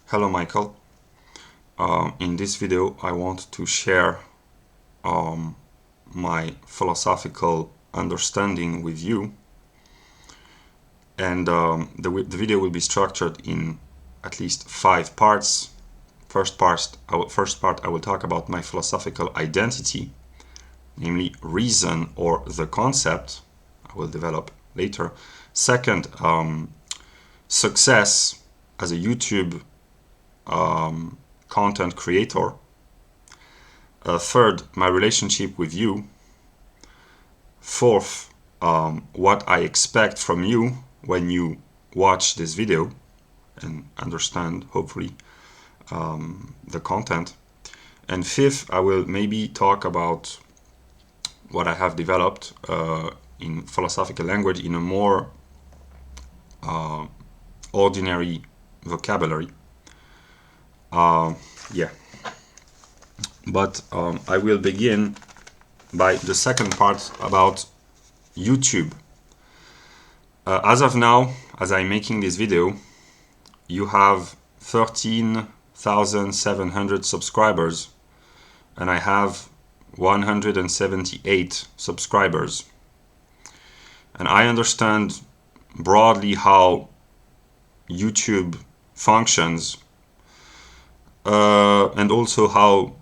Hello Michael. In this video I want to share my philosophical understanding with you, and the video will be structured in at least 5 parts. First part I will talk about my philosophical identity, namely reason or the concept. I will develop later. Second, success as a YouTube content creator. Third, my relationship with you. Fourth, what I expect from you when you watch this video and understand, hopefully, the content. And fifth, I will maybe talk about what I have developed in philosophical language in a more ordinary vocabulary. But I will begin by the second part about YouTube. As of now, as I'm making this video, you have 13,700 subscribers, and I have 178 subscribers. And I understand broadly how YouTube functions, and also how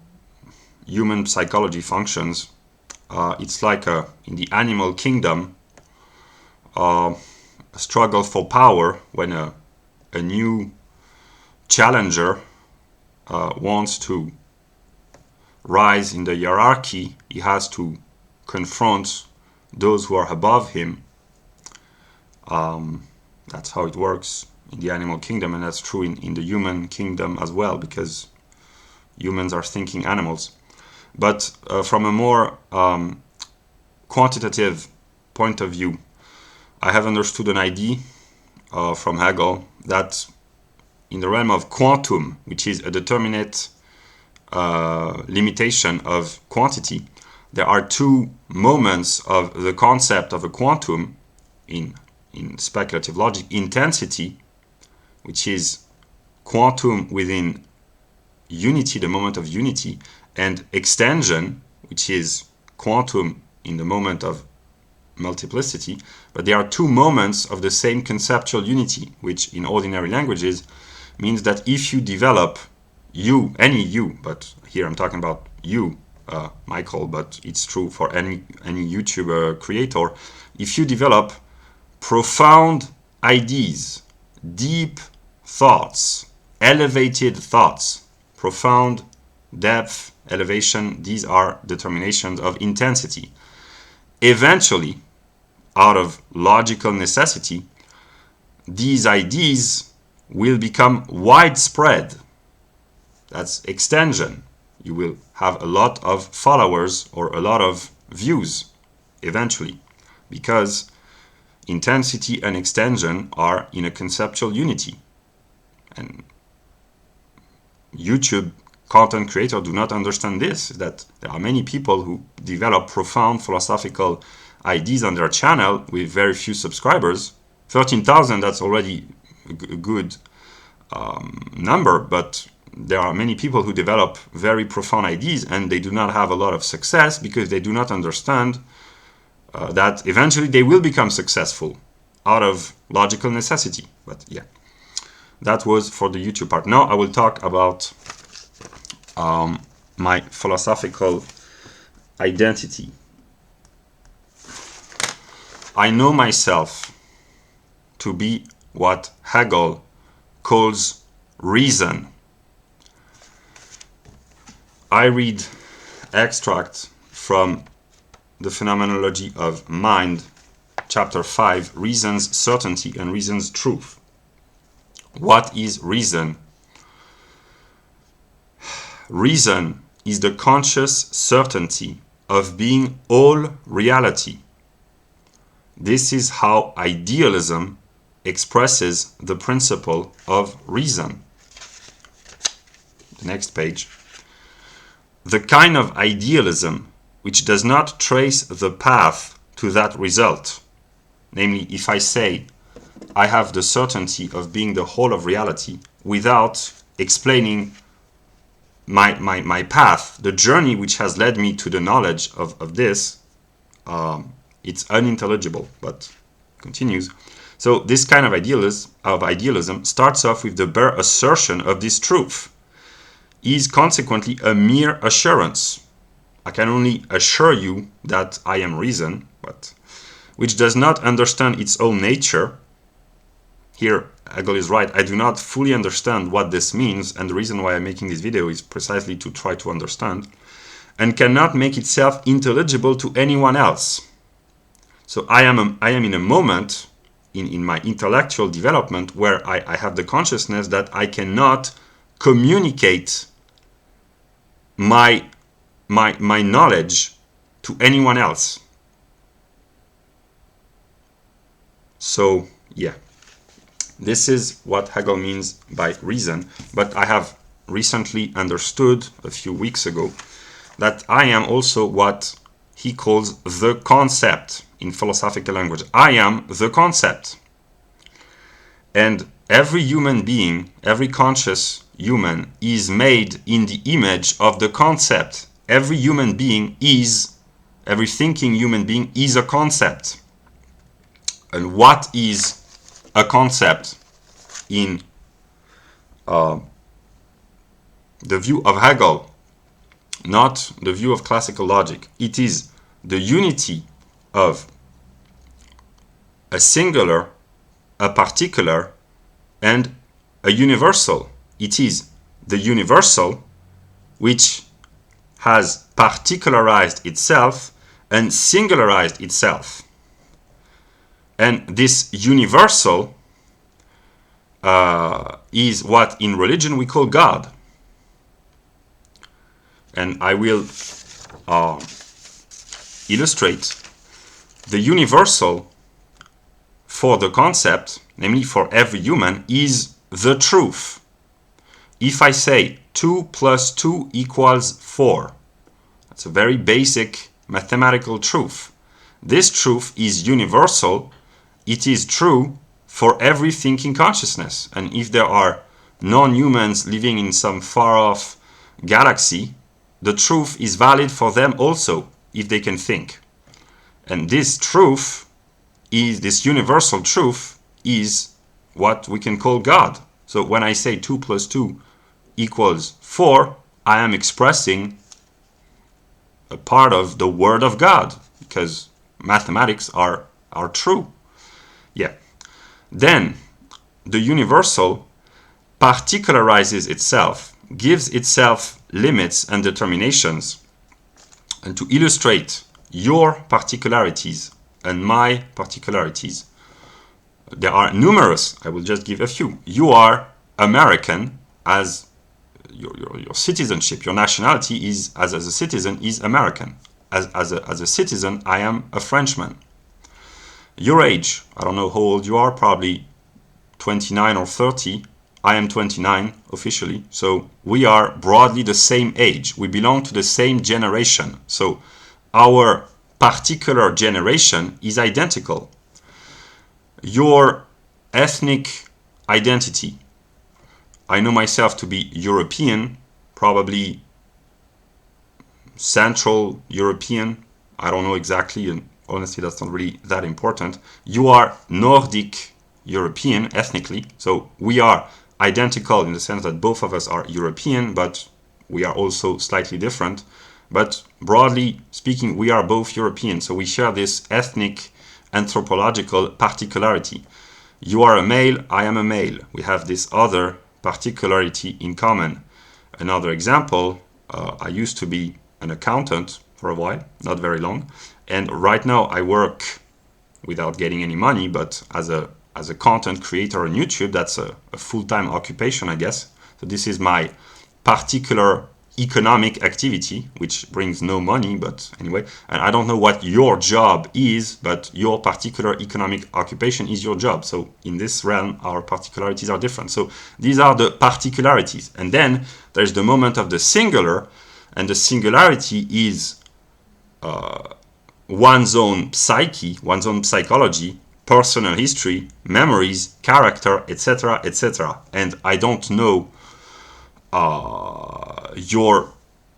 human psychology functions. It's like in the animal kingdom, a struggle for power. When a new challenger wants to rise in the hierarchy, he has to confront those who are above him. That's how it works in the animal kingdom, and that's true in the human kingdom as well, because humans are thinking animals. But from a more quantitative point of view, I have understood an idea from Hegel that in the realm of quantum, which is a determinate limitation of quantity, there are two moments of the concept of a quantum in speculative logic: intensity, which is quantum within unity, the moment of unity, and extension, which is quantum in the moment of multiplicity. But there are two moments of the same conceptual unity, which in ordinary languages means that if you develop any you, but here I'm talking about you, Michael, but it's true for any YouTuber creator, if you develop profound ideas, deep thoughts, elevated thoughts, profound depth, elevation, these are determinations of intensity. Eventually, out of logical necessity, these ideas will become widespread. That's extension. You will have a lot of followers or a lot of views eventually, because intensity and extension are in a conceptual unity. And YouTube content creators do not understand this, that there are many people who develop profound philosophical ideas on their channel with very few subscribers. 13,000, that's already a good number, but there are many people who develop very profound ideas and they do not have a lot of success because they do not understand that eventually they will become successful out of logical necessity. But yeah, that was for the YouTube part. Now I will talk about my philosophical identity. I know myself to be what Hegel calls reason. I read extract from the Phenomenology of Mind, chapter 5, Reason's Certainty and Reason's Truth. What is reason? Reason is the conscious certainty of being all reality. This is how idealism expresses the principle of reason. The next page. The kind of idealism which does not trace the path to that result, namely, if I say I have the certainty of being the whole of reality without explaining my path, the journey which has led me to the knowledge of this, it's unintelligible, but continues. So this kind of idealism starts off with the bare assertion of this truth, is consequently a mere assurance. I can only assure you that I am reason, but which does not understand its own nature. Here, Hegel is right. I do not fully understand what this means, and the reason why I'm making this video is precisely to try to understand, and cannot make itself intelligible to anyone else. So I am in a moment in my intellectual development where I have the consciousness that I cannot communicate my knowledge to anyone else. So yeah, this is what Hegel means by reason. But I have recently understood a few weeks ago that I am also what he calls the concept in philosophical language. I am the concept. And every human being, every conscious human is made in the image of the concept. Every human being is, every thinking human being is a concept. And what is a concept in the view of Hegel, not the view of classical logic? It is the unity of a singular, a particular, and a universal. It is the universal which has particularized itself and singularized itself. And this universal is what in religion we call God. And I will illustrate the universal for the concept, namely for every human, is the truth. If I say 2 plus 2 equals 4, that's a very basic mathematical truth. This truth is universal. It is true for every thinking consciousness. And if there are non-humans living in some far-off galaxy, the truth is valid for them also, if they can think. And this truth is, this universal truth is what we can call God. So when I say 2 plus 2 equals 4, I am expressing a part of the Word of God, because mathematics are true. Yeah. Then the universal particularizes itself, gives itself limits and determinations. And to illustrate your particularities and my particularities, there are numerous. I will just give a few. You are American as your citizenship, your nationality is as a citizen is American. As a citizen, I am a Frenchman. Your age, I don't know how old you are, probably 29 or 30. I am 29 officially. So we are broadly the same age. We belong to the same generation. So our particular generation is identical. Your ethnic identity, I know myself to be European, probably Central European. I don't know exactly, and honestly, that's not really that important. You are Nordic European ethnically, so we are identical in the sense that both of us are European, but we are also slightly different. But broadly speaking, we are both European, so we share this ethnic anthropological particularity. You are a male, I am a male. We have this other particularity in common. Another example, I used to be an accountant for a while, not very long, and right now I work without getting any money, but as a content creator on YouTube. That's a full-time occupation, I guess. So this is my particular economic activity, which brings no money, but anyway. And I don't know what your job is, but your particular economic occupation is your job. So in this realm, our particularities are different. So these are the particularities. And then there's the moment of the singular, and the singularity is one's own psyche, one's own psychology, personal history, memories, character, etc., etc. And I don't know your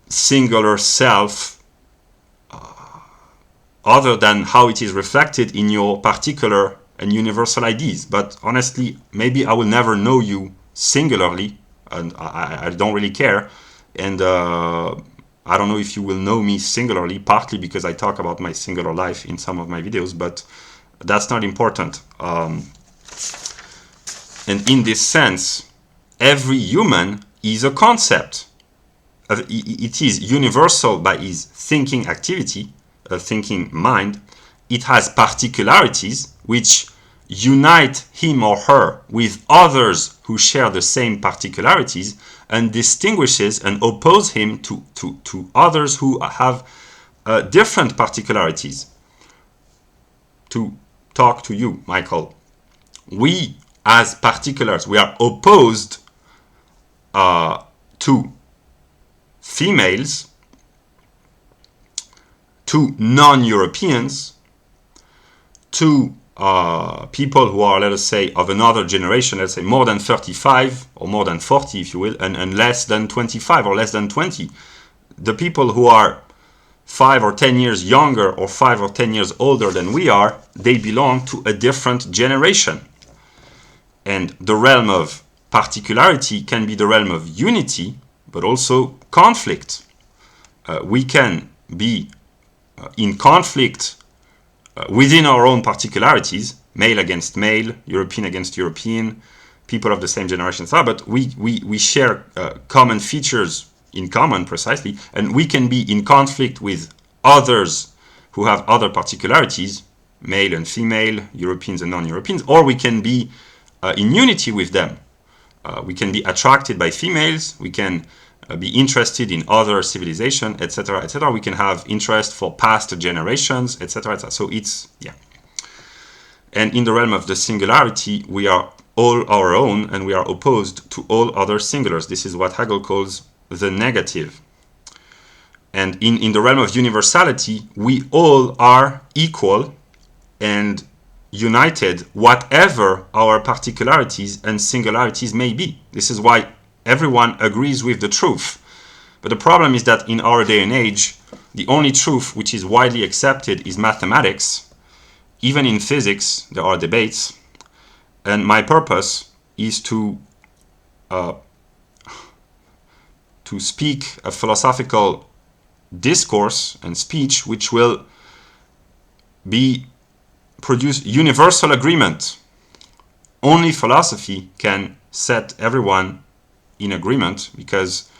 singular self other than how it is reflected in your particular and universal IDs. But honestly, maybe I will never know you singularly, and I don't really care. And I don't know if you will know me singularly, partly because I talk about my singular life in some of my videos, but that's not important. And in this sense, every human is a concept. It is universal by its thinking activity, a thinking mind. It has particularities which unite him or her with others who share the same particularities, and distinguishes and oppose him to others who have different particularities. To talk to you, Michael, we as particulars, we are opposed to females, to non-Europeans, to people who are, let us say, of another generation, let's say more than 35 or more than 40, if you will, and less than 25 or less than 20. The people who are 5 or 10 years younger or 5 or 10 years older than we are, they belong to a different generation. And the realm of particularity can be the realm of unity, but also conflict. We can be in conflict within our own particularities, male against male, European against European, people of the same generation, but we share common features in common precisely, and we can be in conflict with others who have other particularities, male and female, Europeans and non-Europeans, or we can be in unity with them. We can be attracted by females, we can be interested in other civilization, etc., etc. We can have interest for past generations, etc., etc. So it's, yeah. And in the realm of the singularity, we are all our own, and we are opposed to all other singulars. This is what Hegel calls the negative. And in the realm of universality, we all are equal and united, whatever our particularities and singularities may be. This is why everyone agrees with the truth. But the problem is that in our day and age, the only truth which is widely accepted is mathematics. Even in physics, there are debates. And my purpose is to speak a philosophical discourse and speech which will produce universal agreement. Only philosophy can set everyone in agreement, because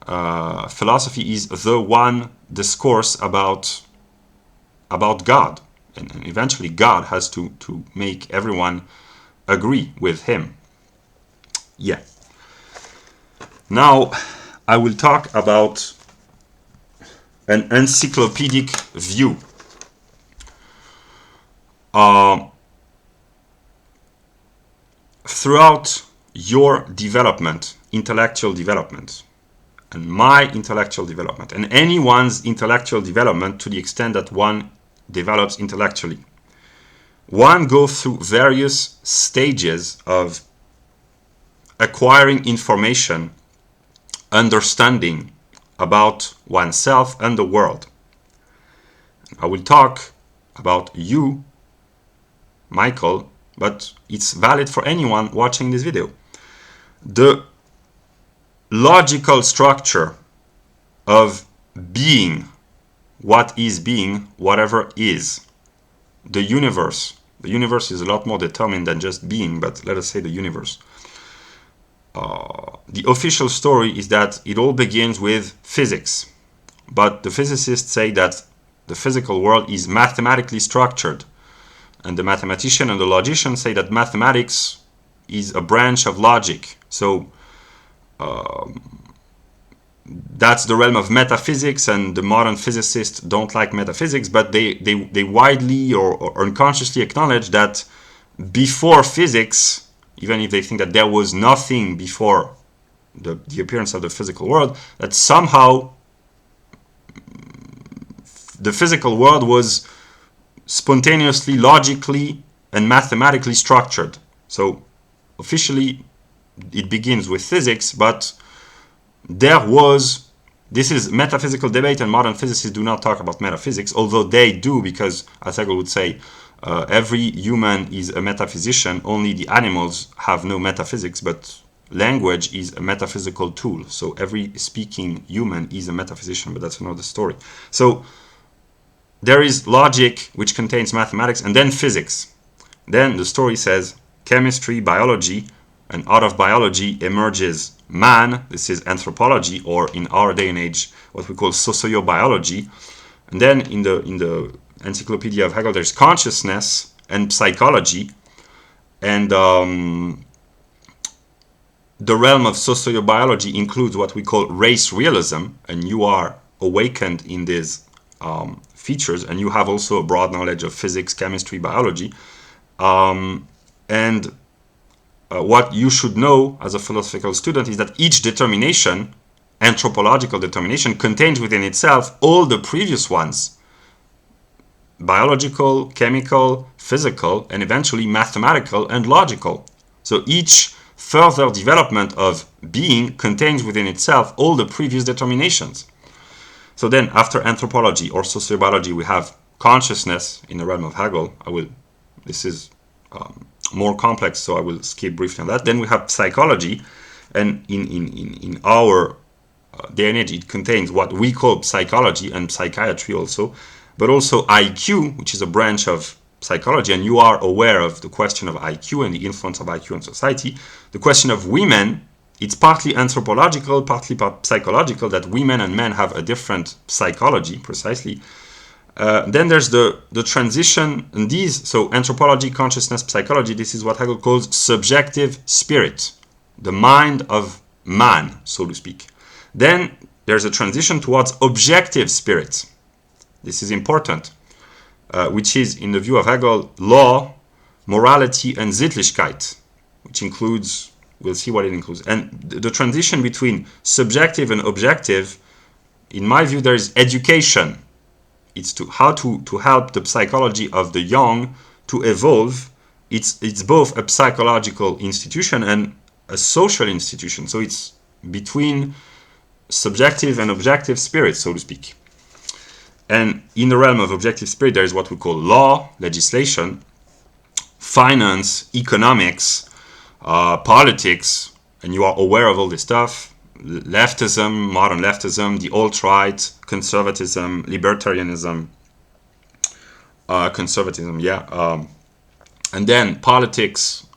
philosophy is the one discourse about God, and eventually God has to make everyone agree with him. Yeah. Now I will talk about an encyclopedic view. Throughout your development, intellectual development, and my intellectual development, and anyone's intellectual development, to the extent that one develops intellectually, one goes through various stages of acquiring information, understanding about oneself and the world. I will talk about you, Michael, but it's valid for anyone watching this video. The logical structure of being, what is being, whatever is. The universe. The universe is a lot more determined than just being, but let us say the universe. The official story is that it all begins with physics. But the physicists say that the physical world is mathematically structured. And the mathematician and the logician say that mathematics is a branch of logic. So that's the realm of metaphysics, and the modern physicists don't like metaphysics, but they widely or unconsciously acknowledge that before physics, even if they think that there was nothing before the appearance of the physical world, that somehow the physical world was spontaneously, logically, and mathematically structured. So officially it begins with physics, but this is metaphysical debate, and modern physicists do not talk about metaphysics, although they do, because, as Hegel would say, every human is a metaphysician, only the animals have no metaphysics, but language is a metaphysical tool. So every speaking human is a metaphysician, but that's another story. So there is logic, which contains mathematics, and then physics. Then the story says chemistry, biology, and out of biology emerges man. This is anthropology, or in our day and age, what we call sociobiology. And then in the Encyclopedia of Hegel, there's consciousness and psychology. And the realm of sociobiology includes what we call race realism, and you are awakened in these features, and you have also a broad knowledge of physics, chemistry, biology. What you should know as a philosophical student is that each determination, anthropological determination, contains within itself all the previous ones: biological, chemical, physical, and eventually mathematical and logical. So each further development of being contains within itself all the previous determinations. So then, after anthropology or sociobiology, we have consciousness in the realm of Hegel. This is more complex, so I will skip briefly on that. Then we have psychology, and in our day and age, it contains what we call psychology and psychiatry also, but also IQ, which is a branch of psychology, and you are aware of the question of IQ and the influence of IQ on society. The question of women, it's partly anthropological, partly psychological, that women and men have a different psychology, precisely. Then there's the transition, and these, so anthropology, consciousness, psychology, this is what Hegel calls subjective spirit, the mind of man, so to speak. Then there's a transition towards objective spirit. This is important, which is, in the view of Hegel, law, morality, and Sittlichkeit, which includes, we'll see what it includes. And the transition between subjective and objective, in my view, there is education. It's how to help the psychology of the young to evolve. It's both a psychological institution and a social institution. So it's between subjective and objective spirit, so to speak. And in the realm of objective spirit, there is what we call law, legislation, finance, economics, politics, and you are aware of all this stuff. Leftism, modern leftism, the alt-right, conservatism, libertarianism, conservatism, and then politics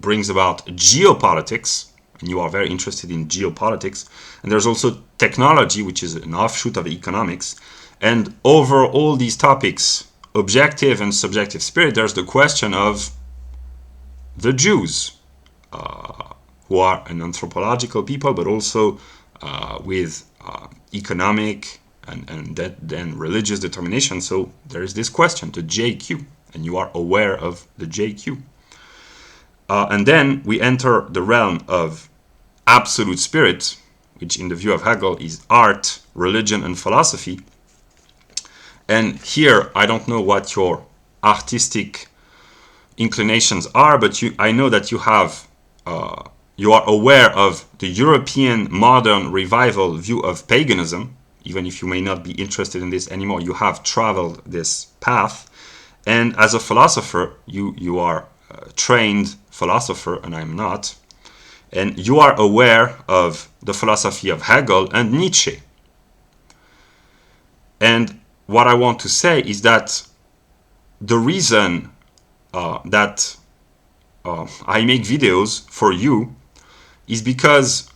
brings about geopolitics, and you are very interested in geopolitics. And there's also technology, which is an offshoot of economics. And over all these topics, objective and subjective spirit, there's the question of the Jews, who are an anthropological people, but also with economic and then religious determination. So there is this question, the JQ, and you are aware of the JQ. And then we enter the realm of absolute spirit, which in the view of Hegel is art, religion, and philosophy. And here, I don't know what your artistic inclinations are, but I know that you have you are aware of the European modern revival view of paganism. Even if you may not be interested in this anymore, you have traveled this path. And as a philosopher, you are a trained philosopher, and I'm not. And you are aware of the philosophy of Hegel and Nietzsche. And what I want to say is that the reason that I make videos for you is because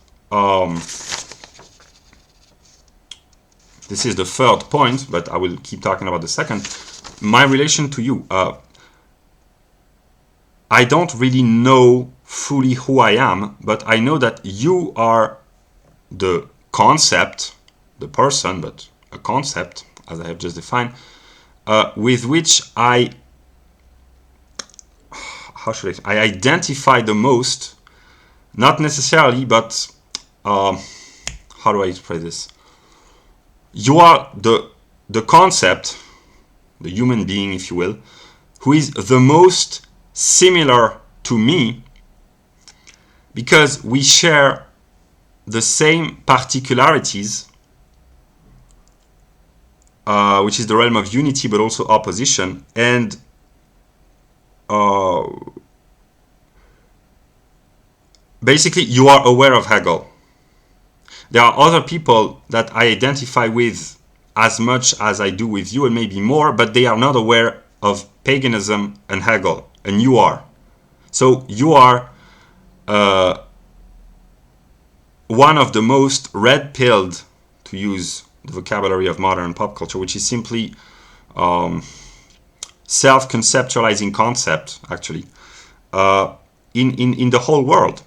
this is the third point, but I will keep talking about the second. My relation to you. I don't really know fully who I am, but I know that you are the concept, the person, but a concept, as I have just defined, with which I identify the most. Not necessarily, but how do I express this? You are the concept, the human being, if you will, who is the most similar to me, because we share the same particularities, which is the realm of unity but also opposition, and basically you are aware of Hegel. There are other people that I identify with as much as I do with you, and maybe more, but they are not aware of paganism and Hegel, and you are. So you are one of the most red-pilled, to use the vocabulary of modern pop culture, which is simply self-conceptualizing concept, actually, in the whole world.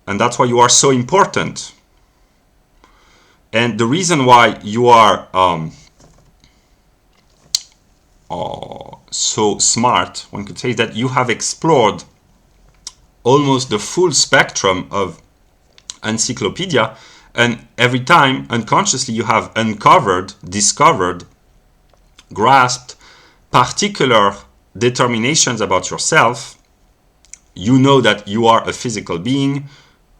And that's why you are so important. And the reason why you are so smart, one could say, is that you have explored almost the full spectrum of encyclopedia, and every time unconsciously you have uncovered, discovered, grasped particular determinations about yourself. You know that you are a physical being,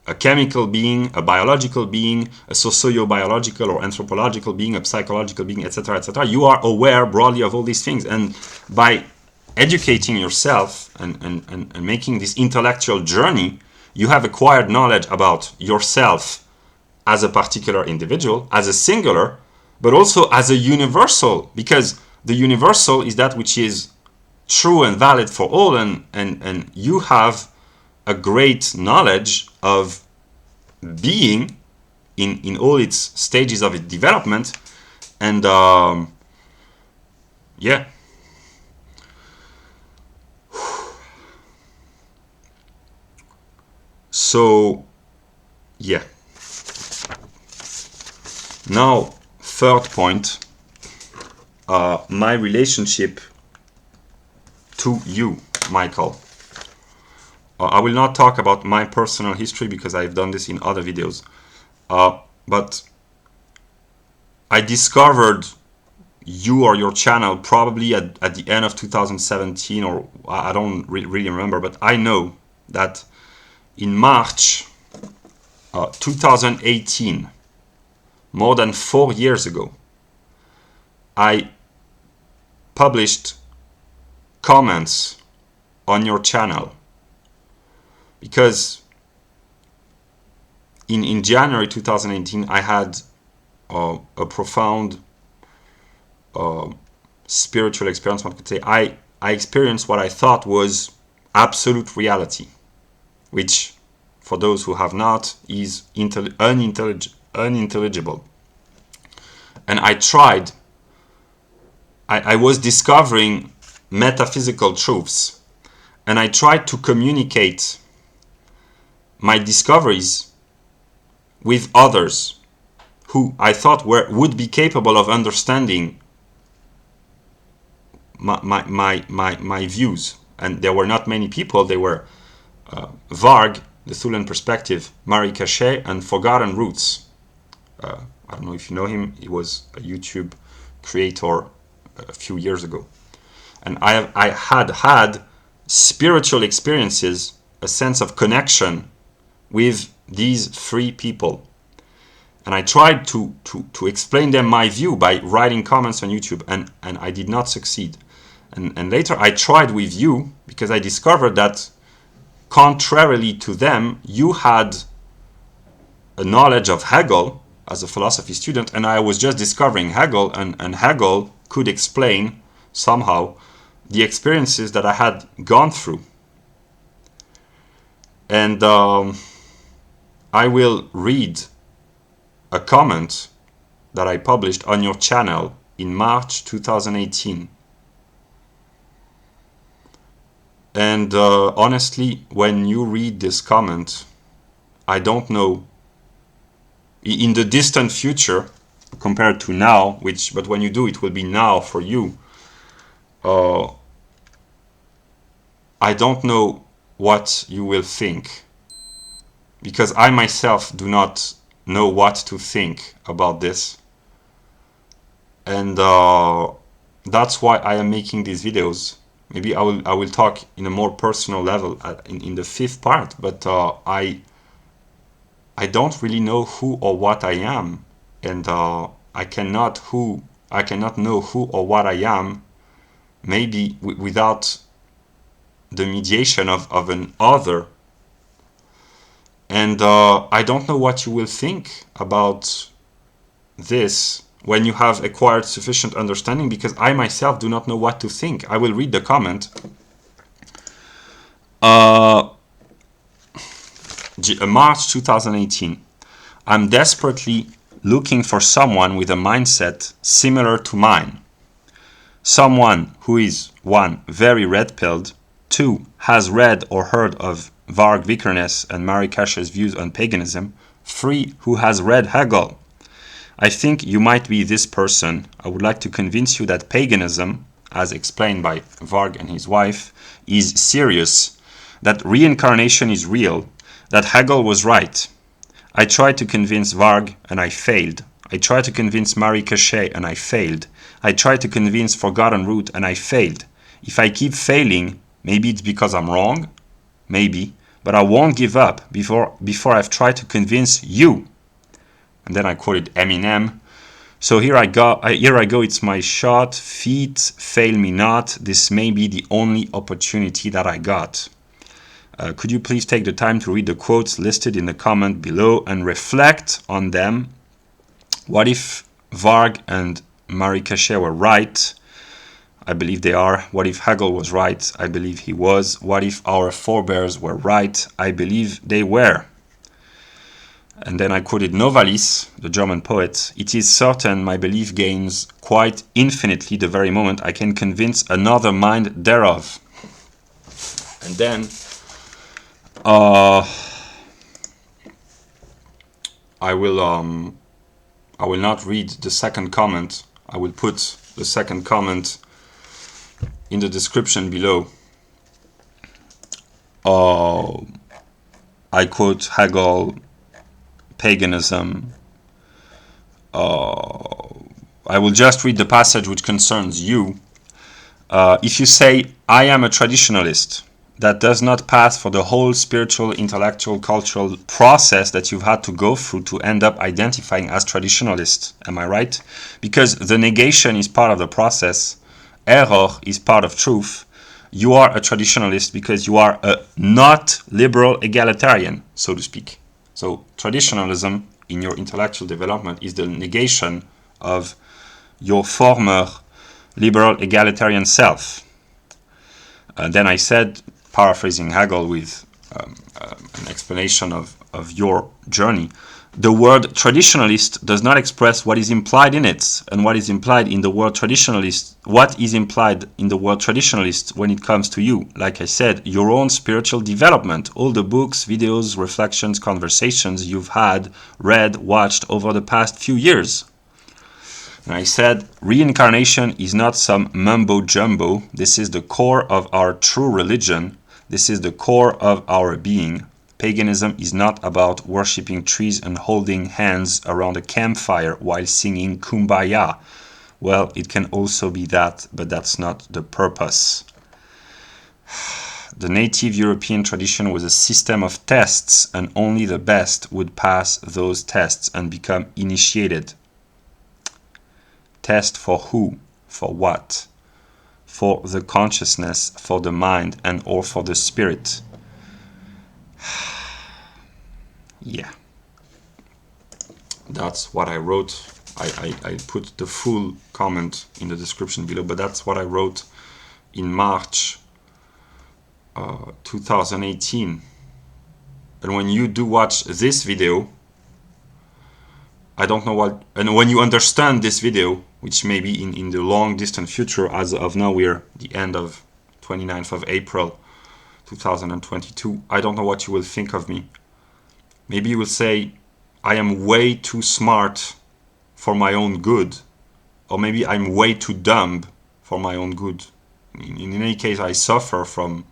a chemical being, a biological being, a socio-biological or anthropological being, a psychological being, etc., etc. You are aware broadly of all these things, and by educating yourself and making this intellectual journey, you have acquired knowledge about yourself as a particular individual, as a singular, but also as a universal, because the universal is that which is true and valid for all, and you have a great knowledge of being in all its stages of its development, and yeah. So yeah. Now, third point, my relationship to you, Michael. I will not talk about my personal history because I've done this in other videos. But I discovered you or your channel probably at the end of 2017, or I don't really remember, but I know that in March 2018, more than 4 years ago, I published comments on your channel, because in January 2018 I had a profound spiritual experience, one could say. I experienced what I thought was absolute reality, which for those who have not is unintelligible. And I was discovering metaphysical truths, and I tried to communicate my discoveries with others who I thought would be capable of understanding my views. And there were not many people. They were Varg, The Thulan Perspective, Marie Cachet, and Forgotten Roots. I don't know if you know him. He was a YouTube creator a few years ago. And I had spiritual experiences, a sense of connection with these three people. And I tried to explain them my view by writing comments on YouTube, and I did not succeed. And later I tried with you, because I discovered that contrarily to them, you had a knowledge of Hegel as a philosophy student, and I was just discovering Hegel, and Hegel could explain somehow the experiences that I had gone through. And I will read a comment that I published on your channel in March 2018. And honestly, when you read this comment, I don't know, in the distant future compared to now, but when you do, it will be now for you. I don't know what you will think, because I myself do not know what to think about this. And that's why I am making these videos. Maybe I will talk in a more personal level in the fifth part, but I I don't really know who or what I am, and I cannot know who or what I am, maybe without the mediation of an other. And I don't know what you will think about this when you have acquired sufficient understanding, because I myself do not know what to think. I will read the comment. March 2018. I'm desperately looking for someone with a mindset similar to mine. Someone who is 1. Very red-pilled, 2. Has read or heard of Varg Vikernes and Marie Cache's views on paganism, 3. Who has read Hegel. I think you might be this person. I would like to convince you that paganism, as explained by Varg and his wife, is serious, that reincarnation is real, that Hegel was right. I tried to convince Varg and I failed. I tried to convince Marie Cache and I failed. I tried to convince Forgotten Root and I failed. If I keep failing, maybe it's because I'm wrong, maybe, but I won't give up before I've tried to convince you. And then I quoted Eminem. So here I go, it's my shot, feet, fail me not, this may be the only opportunity that I got. Could you please take the time to read the quotes listed in the comment below and reflect on them? What if Varg and Marie Cache were right? I believe they are. What if Hegel was right? I believe he was. What if our forebears were right? I believe they were. And then I quoted Novalis, the German poet. It is certain my belief gains quite infinitely the very moment I can convince another mind thereof. And then I will not read the second comment. I will put the second comment in the description below. I quote Hegel, paganism. I will just read the passage which concerns you. If you say, I am a traditionalist, that does not pass for the whole spiritual, intellectual, cultural process that you've had to go through to end up identifying as traditionalist. Am I right? Because the negation is part of the process. Error is part of truth. You are a traditionalist because you are a not liberal egalitarian, so to speak. So traditionalism in your intellectual development is the negation of your former liberal egalitarian self. And then I said, paraphrasing Hegel with an explanation of your journey, the word traditionalist does not express what is implied in it, and what is implied in the word traditionalist, what is implied in the word traditionalist when it comes to you. Like I said, your own spiritual development, all the books, videos, reflections, conversations you've had, read, watched over the past few years. And I said, reincarnation is not some mumbo-jumbo. This is the core of our true religion. This is the core of our being. Paganism is not about worshipping trees and holding hands around a campfire while singing Kumbaya. Well, it can also be that, but that's not the purpose. The native European tradition was a system of tests, and only the best would pass those tests and become initiated. Test for who? For what? For the consciousness, for the mind, and or for the spirit. Yeah. That's what I wrote. I put the full comment in the description below, but that's what I wrote in March 2018. And when you do watch this video, I don't know what, and when you understand this video, which may be in the long distant future, as of now we're the end of 29th of April 2022, I don't know what you will think of me. Maybe you will say, I am way too smart for my own good, or maybe I'm way too dumb for my own good. In any case, I suffer from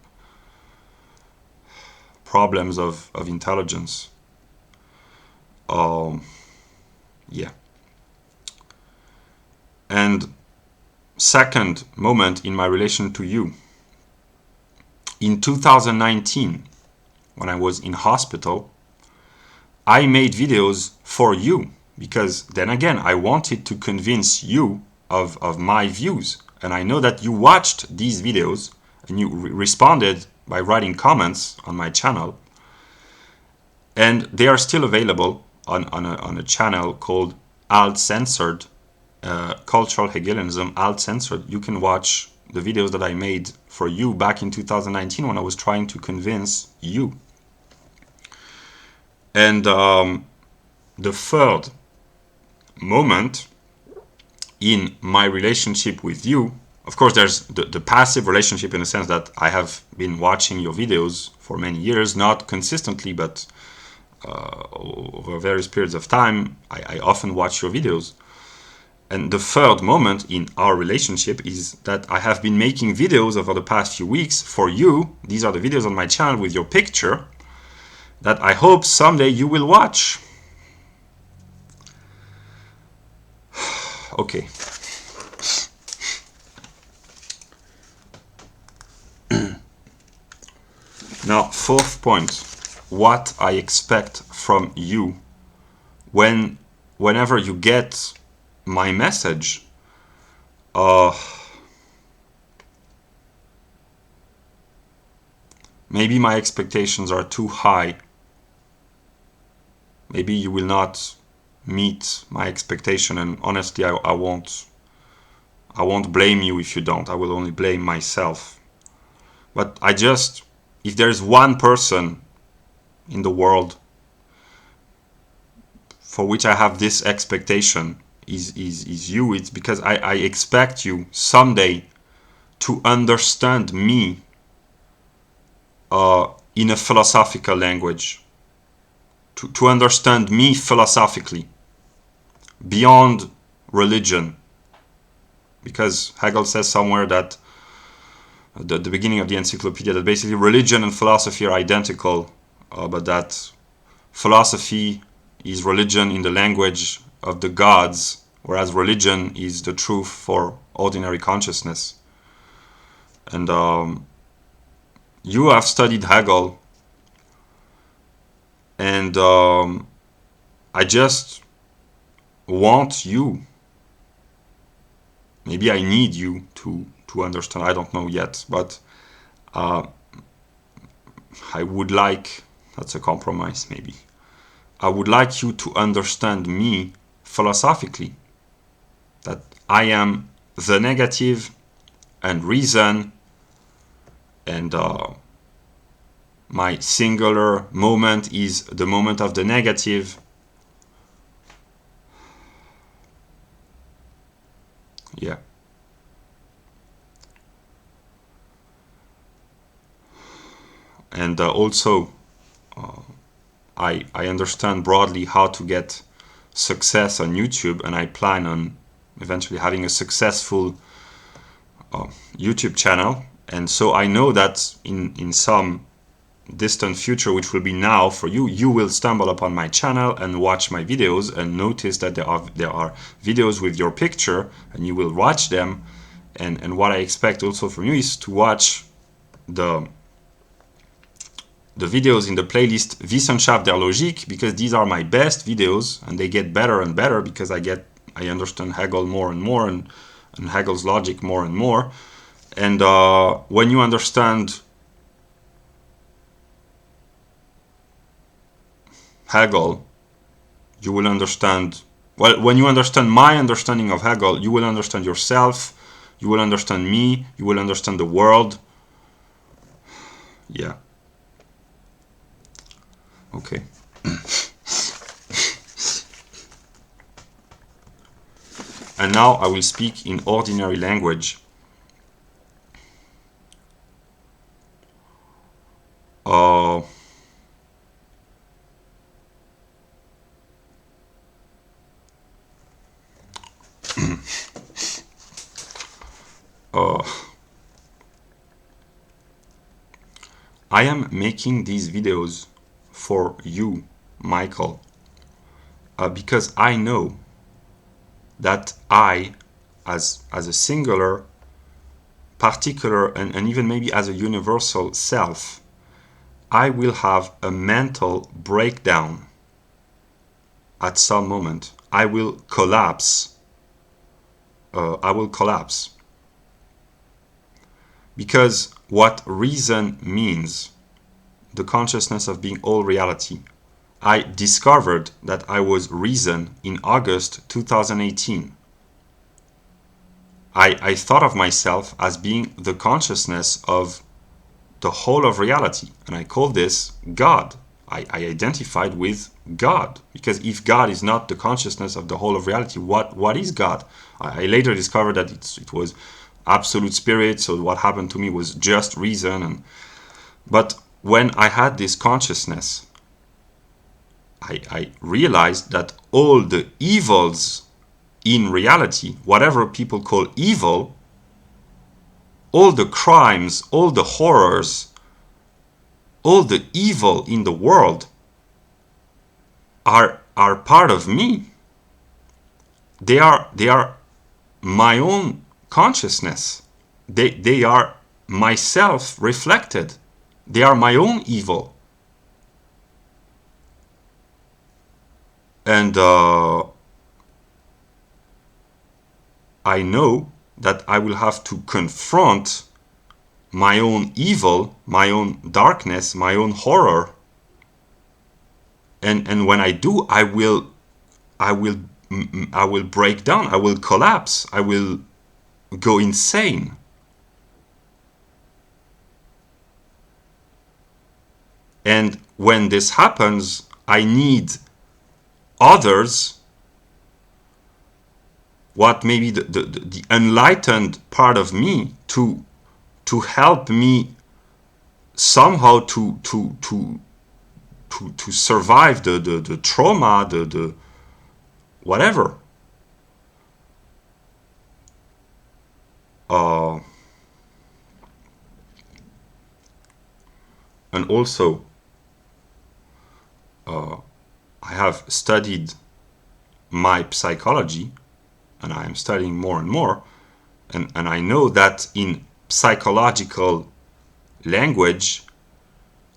problems of intelligence. Yeah. And second moment in my relation to you. In 2019, when I was in hospital, I made videos for you, because then again, I wanted to convince you of my views. And I know that you watched these videos and you responded by writing comments on my channel. And they are still available on a channel called Alt Censored, Cultural Hegelianism, Alt Censored. You can watch the videos that I made for you back in 2019 when I was trying to convince you. And the third moment in my relationship with you, of course, there's the passive relationship in the sense that I have been watching your videos for many years, not consistently, but over various periods of time, I often watch your videos. And the third moment in our relationship is that I have been making videos over the past few weeks for you. These are the videos on my channel with your picture that I hope someday you will watch. Okay. Now, fourth point, what I expect from you whenever you get my message. Maybe my expectations are too high. Maybe you will not meet my expectation, and honestly, I won't blame you if you don't. I will only blame myself. But if there's one person in the world for which I have this expectation is you, it's because I expect you someday to understand me in a philosophical language, to understand me philosophically, beyond religion. Because Hegel says somewhere that at the beginning of the encyclopedia that basically religion and philosophy are identical, but that philosophy is religion in the language of the gods, whereas religion is the truth for ordinary consciousness. And you have studied Hegel, and I just want you. Maybe I need you to understand. I don't know yet, but I would like, that's a compromise maybe. I would like you to understand me philosophically, that I am the negative and reason, and my singular moment is the moment of the negative. Yeah. And also, I understand broadly how to get success on YouTube, and I plan on eventually having a successful YouTube channel. And so I know that in some distant future, which will be now for you, you will stumble upon my channel and watch my videos and notice that there are videos with your picture, and you will watch them. And what I expect also from you is to watch the videos in the playlist Wissenschaft der Logik, because these are my best videos, and they get better and better because I understand Hegel more and more, and Hegel's logic more and more. And when you understand Hegel, you will understand, well, when you understand my understanding of Hegel, you will understand yourself, you will understand me, you will understand the world. Yeah. Okay. And now I will speak in ordinary language. I am making these videos for you, Michael, because I know that I, as a singular, particular, and even maybe as a universal self, I will have a mental breakdown at some moment, I will collapse. I will collapse. Because what reason means, the consciousness of being all reality, I discovered that I was reason in August 2018. I thought of myself as being the consciousness of the whole of reality, and I call this God. I identified with God, because if God is not the consciousness of the whole of reality, what is God? I later discovered that it was absolute spirit, so what happened to me was just reason. But when I had this consciousness, I realized that all the evils in reality, whatever people call evil, all the crimes, all the horrors, all the evil in the world are part of me. They are my own consciousness. They are myself reflected. They are my own evil. And I know that I will have to confront my own evil, my own darkness, my own horror. And when I do, I will break down. I will collapse. I will go insane. And when this happens, I need others, what maybe the enlightened part of me, to help me somehow to survive the trauma, the whatever. And also, I have studied my psychology, and I am studying more and more, and I know that in psychological language,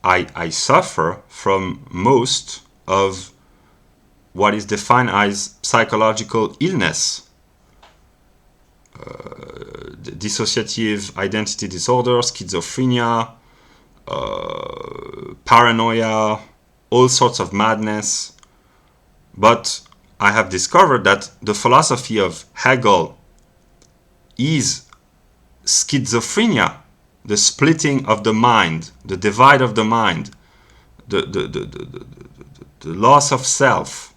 I suffer from most of what is defined as psychological illness. Dissociative identity disorder, schizophrenia, paranoia, all sorts of madness. But I have discovered that the philosophy of Hegel is schizophrenia, the splitting of the mind, the divide of the mind, the loss of self.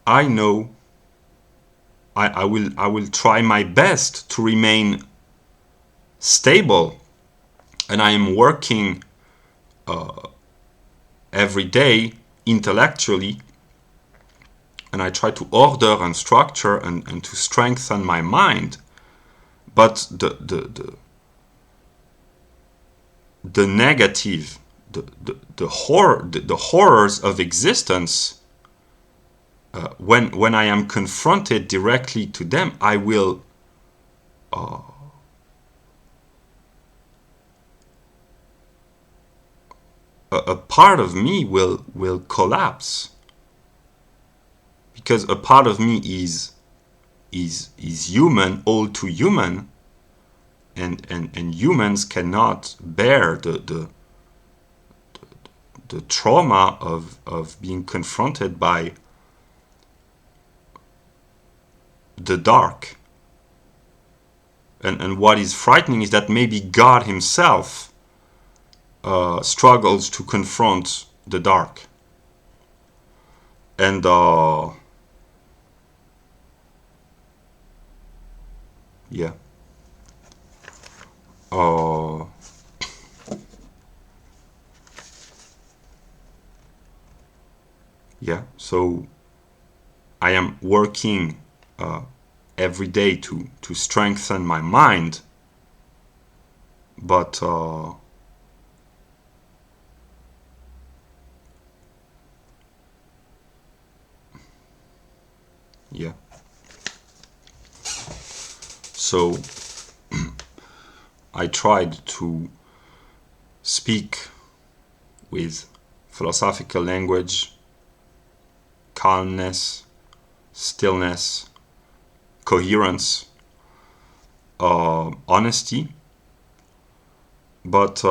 I know I will try my best to remain stable, and I am working every day intellectually, and I try to order and structure and to strengthen my mind. But the negative, the horrors of existence, when I am confronted directly to them, I will a part of me will collapse, because a part of me is human, all too human, and humans cannot bear the trauma of being confronted by the dark. And what is frightening is that maybe God himself struggles to confront the dark. And yeah. Yeah, so I am working every day to strengthen my mind, but yeah. So I tried to speak with philosophical language, calmness, stillness, coherence, honesty, but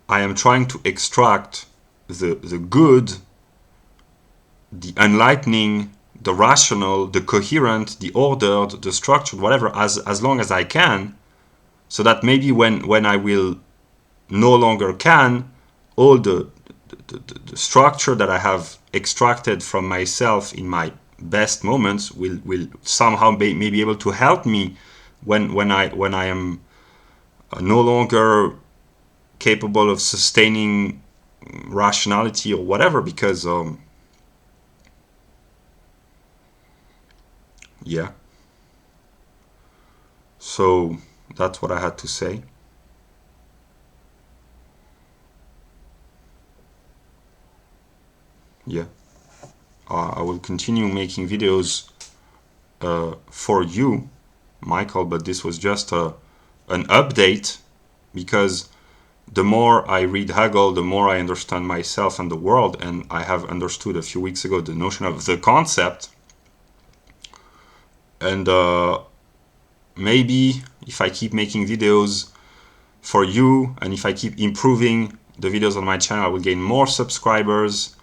I am trying to extract the good, the enlightening, the rational, the coherent, the ordered, the structured, whatever, as long as I can, so that maybe when I will no longer can, all the structure that I have extracted from myself in my best moments will somehow be able to help me when I am no longer capable of sustaining rationality or whatever, because yeah. So that's what I had to say. Yeah, I will continue making videos for you, Michael, but this was just an update, because the more I read Hegel, the more I understand myself and the world, and I have understood a few weeks ago the notion of the concept. And maybe if I keep making videos for you, and if I keep improving the videos on my channel, I will gain more subscribers,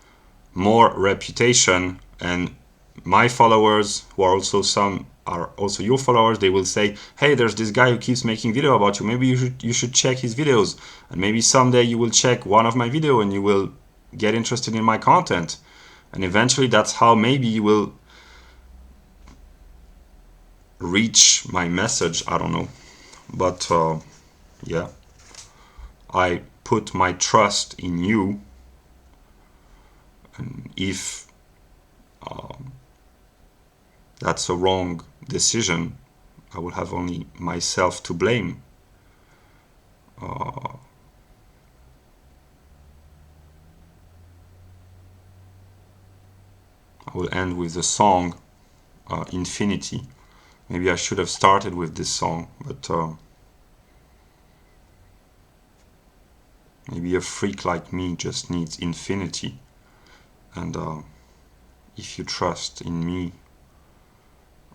more reputation, and my followers, who are also your followers, they will say, hey, there's this guy who keeps making video about you, maybe you should check his videos. And maybe someday you will check one of my video and you will get interested in my content, and eventually that's how maybe you will reach my message. I don't know, but yeah, I put my trust in you, and if that's a wrong decision, I will have only myself to blame. I will end with the song Infinity. Maybe I should have started with this song, but maybe a freak like me just needs infinity. And if you trust in me,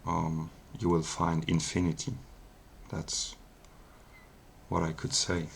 you will find infinity. That's what I could say.